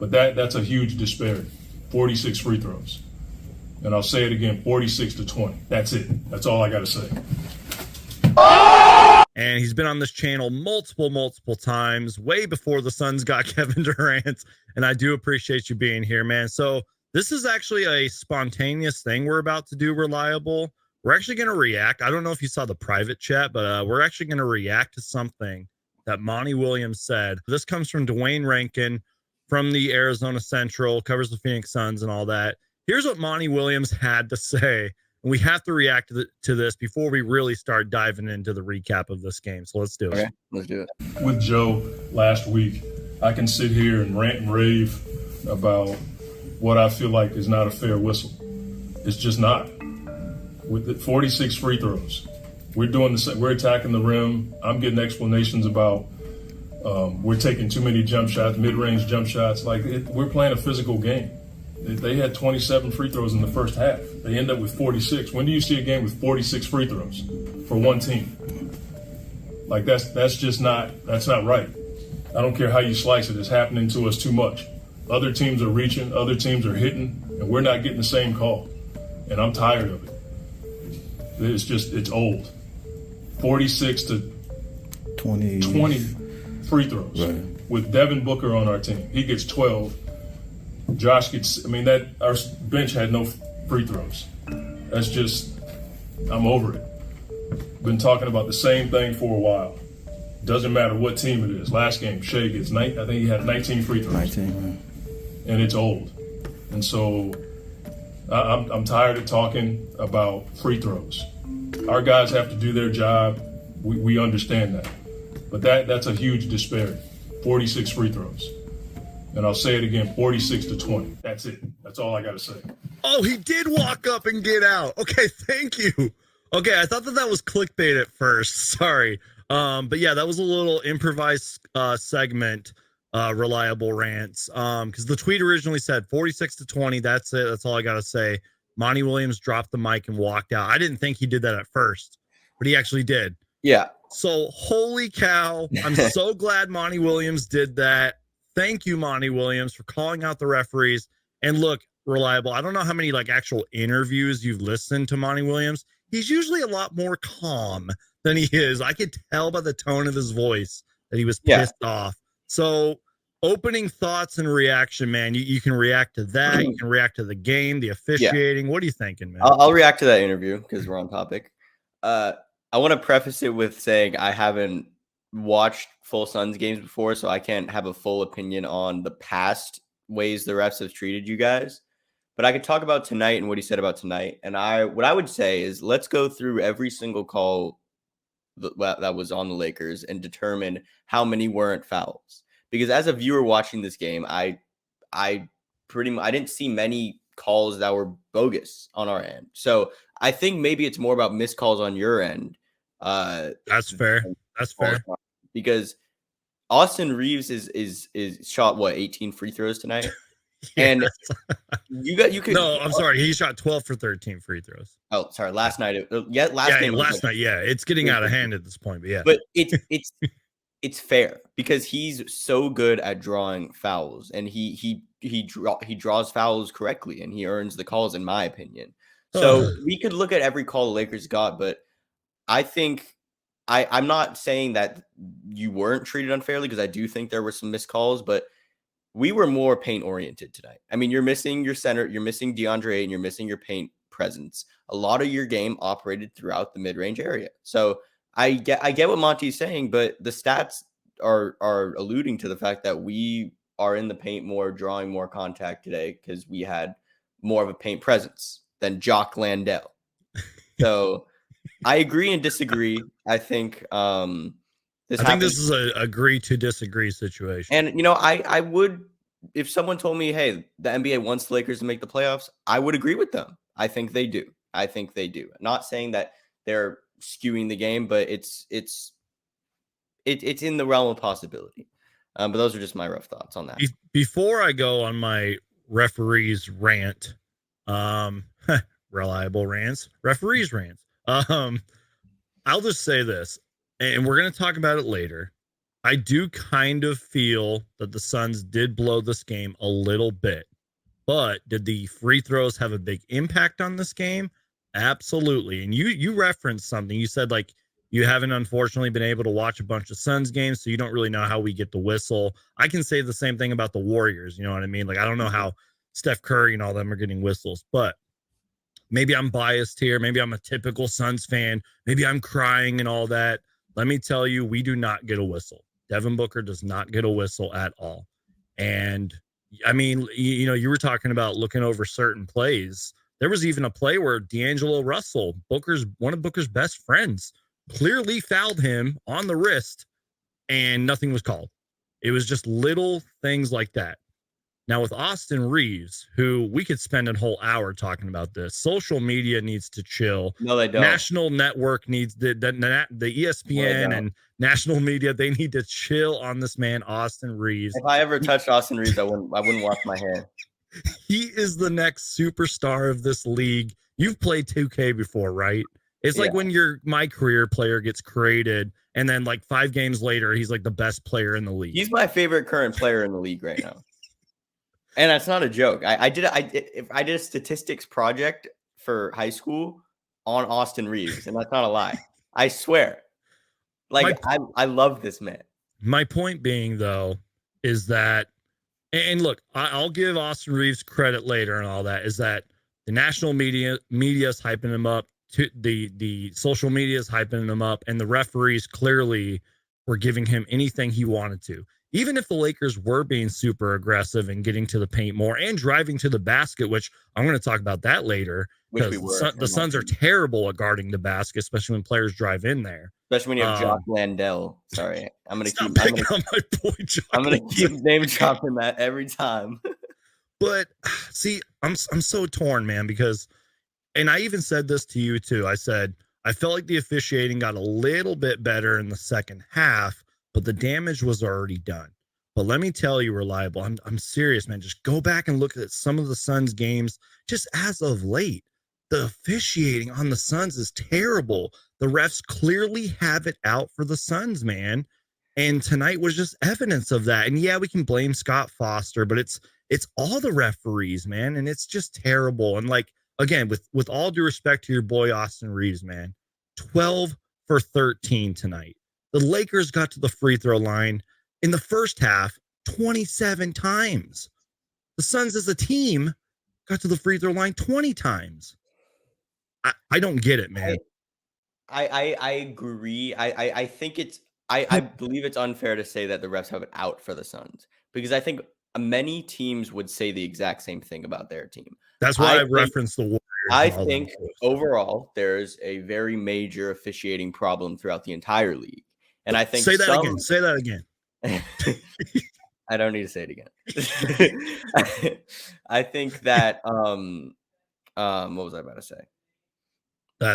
But that's a huge disparity. 46 free throws. And I'll say it again, 46-20. That's it. That's all I got to say. And he's been on this channel multiple times, way before the Suns got Kevin Durant. And I do appreciate you being here, man. So this is actually a spontaneous thing we're about to do, Reliable. We're actually going to react. I don't know if you saw the private chat, but we're actually going to react to something that Monty Williams said. This comes from Dwayne Rankin from the Arizona Central, covers the Phoenix Suns and all that. Here's what Monty Williams had to say. And we have to react to this before we really start diving into the recap of this game. So let's do it. Okay, let's do it. With Joe last week, I can sit here and rant and rave about what I feel like is not a fair whistle. It's just not. With the 46 free throws, we're doing the same. We're attacking the rim. I'm getting explanations about we're taking too many jump shots, mid-range jump shots. We're playing a physical game. They had 27 free throws in the first half. They end up with 46. When do you see a game with 46 free throws for one team? That's just not right. I don't care how you slice it. It's happening to us too much. Other teams are reaching, other teams are hitting, and we're not getting the same call. And I'm tired of it. It's old. 46 to 20 free throws. Right. With Devin Booker on our team. He gets 12. Josh gets, our bench had no free throws. That's just, I'm over it. Been talking about the same thing for a while. Doesn't matter what team it is. Last game, Shea gets, I think he had 19 free throws. 19, right. And it's old. And so I'm tired of talking about free throws. Our guys have to do their job. We understand that. But that's a huge disparity. 46 free throws. And I'll say it again, 46-20. That's it. That's all I got to say. Oh, he did walk up and get out. Okay, thank you. Okay, I thought that was clickbait at first. Sorry. But yeah, that was a little improvised segment, Reliable Rants. Because the tweet originally said 46-20. That's it. That's all I got to say. Monty Williams dropped the mic and walked out. I didn't think he did that at first, but he actually did. Yeah. So, holy cow. I'm so glad Monty Williams did that. Thank you, Monty Williams, for calling out the referees. And look, Reliable, I don't know how many actual interviews you've listened to Monty Williams. He's usually a lot more calm than he is. I could tell by the tone of his voice that he was pissed off. So opening thoughts and reaction, man. You can react to that. You can react to the game, the officiating. What are you thinking, man? I'll react to that interview because we're on topic. I want to preface it with saying I haven't watched full Suns games before, so I can't have a full opinion on the past ways the refs have treated you guys. But I could talk about tonight and what he said about tonight. And what I would say is let's go through every single call that was on the Lakers and determine how many weren't fouls. Because as a viewer watching this game, I didn't see many calls that were bogus on our end. So I think maybe it's more about missed calls on your end. That's fair. That's fair. Because Austin Reaves is shot 18 free throws tonight. And you could. No, I'm sorry. He shot 12 for 13 free throws. Oh, sorry. Last night. Last night. Yeah, it's getting out of hand at this point. But yeah. But it's fair because he's so good at drawing fouls, and he draws fouls correctly, and he earns the calls, in my opinion. So we could look at every call the Lakers got, but I think I'm not saying that you weren't treated unfairly because I do think there were some missed calls, but we were more paint oriented tonight. I mean, you're missing your center, you're missing DeAndre, and you're missing your paint presence. A lot of your game operated throughout the mid-range area. So I get what Monty's saying, but the stats are alluding to the fact that we are in the paint more, drawing more contact today because we had more of a paint presence than Jock Landale. So I agree and disagree. I think this is a agree to disagree situation. And I would, if someone told me, hey, the NBA wants the Lakers to make the playoffs, I would agree with them. I think they do. Not saying that they're skewing the game, but it's in the realm of possibility. But those are just my rough thoughts on that. Before I go on my referees rant, reliable rants, referees rants. I'll just say this, and we're going to talk about it later. I do kind of feel that the Suns did blow this game a little bit, but did the free throws have a big impact on this game? Absolutely. And you referenced something. You said like you haven't unfortunately been able to watch a bunch of Suns games, so you don't really know how we get the whistle. I can say the same thing about the Warriors. You know what I mean? Like I don't know how Steph Curry and all them are getting whistles, but maybe I'm biased here. Maybe I'm a typical Suns fan. Maybe I'm crying and all that. Let me tell you, we do not get a whistle. Devin Booker does not get a whistle at all. And I mean, you were talking about looking over certain plays. There was even a play where D'Angelo Russell, one of Booker's best friends, clearly fouled him on the wrist and nothing was called. It was just little things like that. Now with Austin Reaves, who we could spend a whole hour talking about this, social media needs to chill. No, they don't. National network needs the ESPN and national media. They need to chill on this man, Austin Reaves. If I ever touched Austin Reaves, I wouldn't wash my hair. He is the next superstar of this league. You've played 2K before, right? It's like when my career player gets created and then like 5 games later, he's like the best player in the league. He's my favorite current player in the league right now. And that's not a joke. I did a statistics project for high school on Austin Reaves, and that's not a lie. I swear. Like I love this man. My point being though is that, and look, I'll give Austin Reaves credit later and all that, is that the national media is hyping him up, to the social media is hyping him up, and the referees clearly were giving him anything he wanted to. Even if the Lakers were being super aggressive and getting to the paint more and driving to the basket, which I'm going to talk about that later, because the Suns are terrible at guarding the basket, especially when players drive in there. Especially when you have Jock Landell. Sorry, I'm going to keep name dropping that every time. But see, I'm so torn, man, because, and I even said this to you too. I said, I felt like the officiating got a little bit better in the second half, but the damage was already done. But let me tell you, Reliable, I'm serious, man. Just go back and look at some of the Suns games just as of late. The officiating on the Suns is terrible. The refs clearly have it out for the Suns, man. And tonight was just evidence of that. And yeah, we can blame Scott Foster, but it's all the referees, man. And it's just terrible. And like, again, with all due respect to your boy, Austin Reaves, man, 12 for 13 tonight. The Lakers got to the free throw line in the first half 27 times. The Suns as a team got to the free throw line 20 times. I don't get it, man. I agree. I think I believe it's unfair to say that the refs have it out for the Suns, because I think many teams would say the exact same thing about their team. That's why I referenced the Warriors. I think overall there's a very major officiating problem throughout the entire league. And I think Say that again. I don't need to say it again. I think that what was I about to say?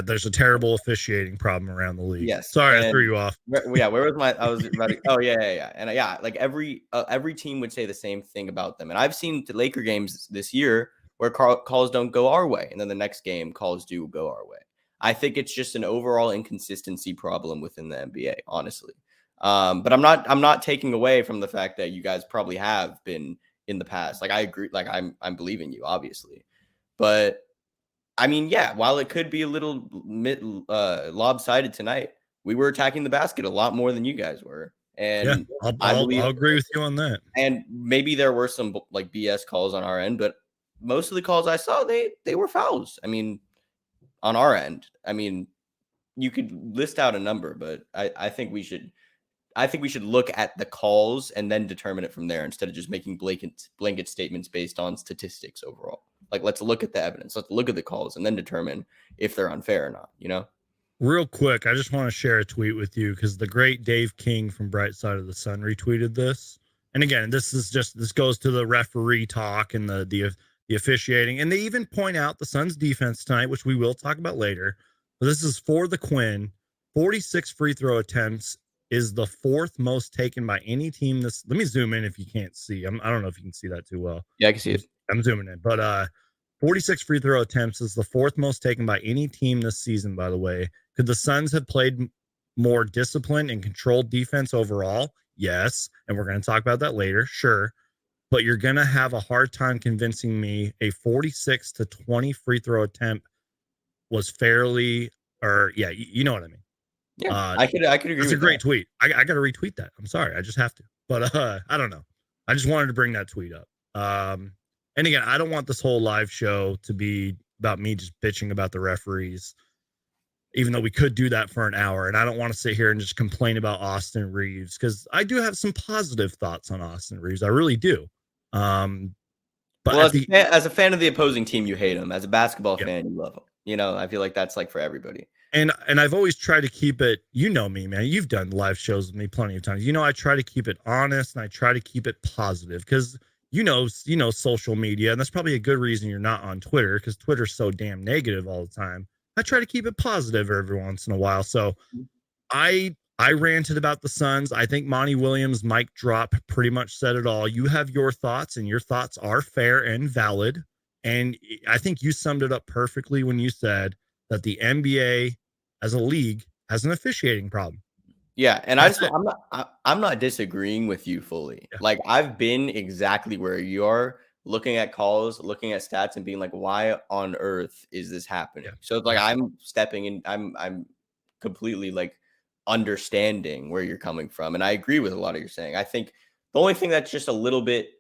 There's a terrible officiating problem around the league. Yes. Sorry, I threw you off. Where was my? I was about to. Oh yeah. And like every team would say the same thing about them. And I've seen the Laker games this year where calls don't go our way, and then the next game calls do go our way. I think it's just an overall inconsistency problem within the NBA, honestly. But I'm not taking away from the fact that you guys probably have been in the past. Like I agree. Like I'm believing you, obviously. But I mean, yeah, while it could be a little lopsided tonight, we were attacking the basket a lot more than you guys were. And yeah, I'll agree with you on that. And maybe there were some like BS calls on our end, but most of the calls I saw, they were fouls. I mean, on our end, I mean, you could list out a number, but I think we should look at the calls and then determine it from there, instead of just making blanket statements based on statistics overall. Like, let's look at the evidence. Let's look at the calls and then determine if they're unfair or not, you know? Real quick, I just want to share a tweet with you, because the great Dave King from Bright Side of the Sun retweeted this. And again, this goes to the referee talk and the officiating. And they even point out the Suns defense tonight, which we will talk about later. But this is for the Quinn. 46 free throw attempts is the 4th most taken by any team. Let me zoom in if you can't see. I don't know if you can see that too well. Yeah, I can see it. I'm zooming in. But 46 free throw attempts is the 4th most taken by any team this season, by the way. Could the Suns have played more disciplined and controlled defense overall? Yes. And we're going to talk about that later. Sure. But you're going to have a hard time convincing me a 46 to 20 free throw attempt was fairly, or yeah, you know what I mean? Yeah, I could agree. That's a great tweet. I got to retweet that. I'm sorry. I just have to, but I don't know. I just wanted to bring that tweet up. And again, I don't want this whole live show to be about me just bitching about the referees, even though we could do that for an hour. And I don't want to sit here and just complain about Austin Reaves, because I do have some positive thoughts on Austin Reaves. I really do. But well, as a fan of the opposing team, you hate him. As a basketball fan, you love him. You know, I feel like that's like for everybody. And I've always tried to keep it, you know me, man. You've done live shows with me plenty of times. You know, I try to keep it honest and I try to keep it positive, because you know, social media, and that's probably a good reason you're not on Twitter, because Twitter's so damn negative all the time. I try to keep it positive every once in a while. So I ranted about the Suns. I think Monty Williams' mic drop pretty much said it all. You have your thoughts, and your thoughts are fair and valid. And I think you summed it up perfectly when you said that the NBA as a league has an officiating problem. Yeah, and I'm not disagreeing with you fully. Yeah. Like, I've been exactly where you are, looking at calls, looking at stats, and being like, why on earth is this happening? Yeah. So it's like I'm stepping in, I'm completely like understanding where you're coming from. And I agree with a lot of you're saying. I think the only thing that's just a little bit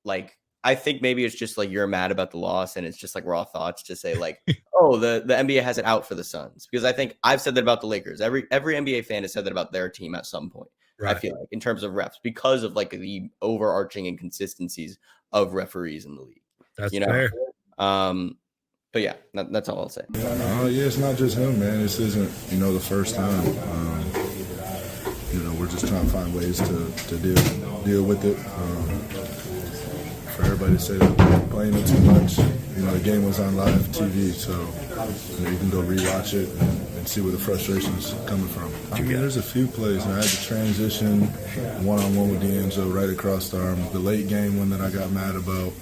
like, I think maybe it's just like you're mad about the loss and it's just like raw thoughts to say like, oh, the NBA has it out for the Suns. Because I think I've said that about the Lakers. Every NBA fan has said that about their team at some point. Right. I feel like in terms of refs, because of like the overarching inconsistencies of referees in the league. That's fair. But yeah, that's all I'll say. Yeah, it's not just him, man. This isn't, the first time. We're just trying to find ways to deal with it. For everybody to say that we're playing it too much, the game was on live TV, so you can go rewatch it and see where the frustration is coming from. I mean, there's a few plays. I had the transition one-on-one with D'Angelo right across the arm. The late game one that I got mad about,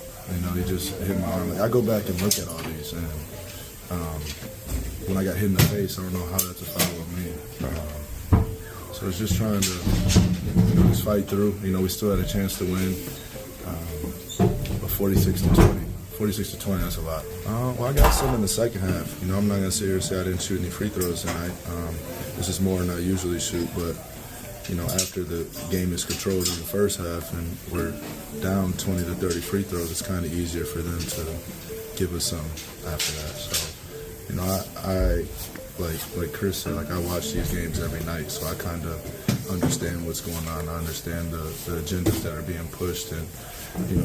he just hit my arm. Like, I go back and look at all these, and when I got hit in the face, I don't know how that's a foul on me. So it's just trying to just fight through. We still had a chance to win. 46 to 20. 46 to 20, that's a lot. Well, I got some in the second half. I'm not going to sit here and say I didn't shoot any free throws tonight. This is more than I usually shoot, but, after the game is controlled in the first half and we're down 20 to 30 free throws, it's kind of easier for them to give us some after that. So, I like Chris said, I watch these games every night, so I kind of understand what's going on. I understand the agendas that are being pushed, and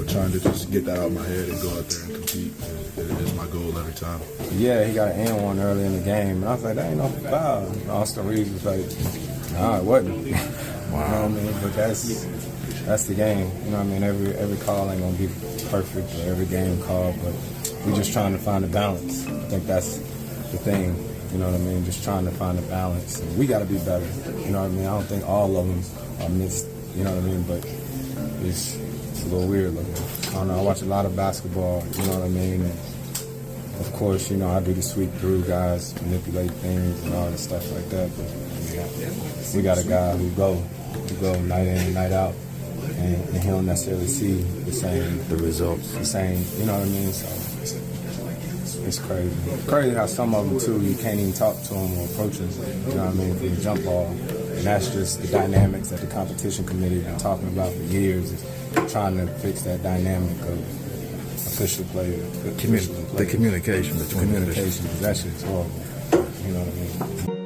trying to just get that out of my head and go out there and compete is my goal every time. Yeah, he got an and one early in the game, and I was like, that ain't no foul. Austin Reaves was like, nah, it wasn't. Wow. You know what I mean? But that's the game. You know what I mean? Every call ain't gonna be perfect, or every game call, but we're just trying to find a balance. I think that's the thing. You know what I mean? Just trying to find a balance. And we got to be better. You know what I mean? I don't think all of them are missed. You know what I mean? But it's a little weird looking. I don't know. I watch a lot of basketball. You know what I mean? And of course, I do the sweep through guys, manipulate things and all this stuff like that. But we got a guy who go night in and night out, and he don't necessarily see the results. The same. You know what I mean? So. It's crazy. Crazy how some of them, too, you can't even talk to them or approach them, you know what I mean, from the jump ball. And that's just the dynamics that the competition committee has been talking about for years, is trying to fix that dynamic of official player. The communication between communication, because that shit's horrible. You know what I mean?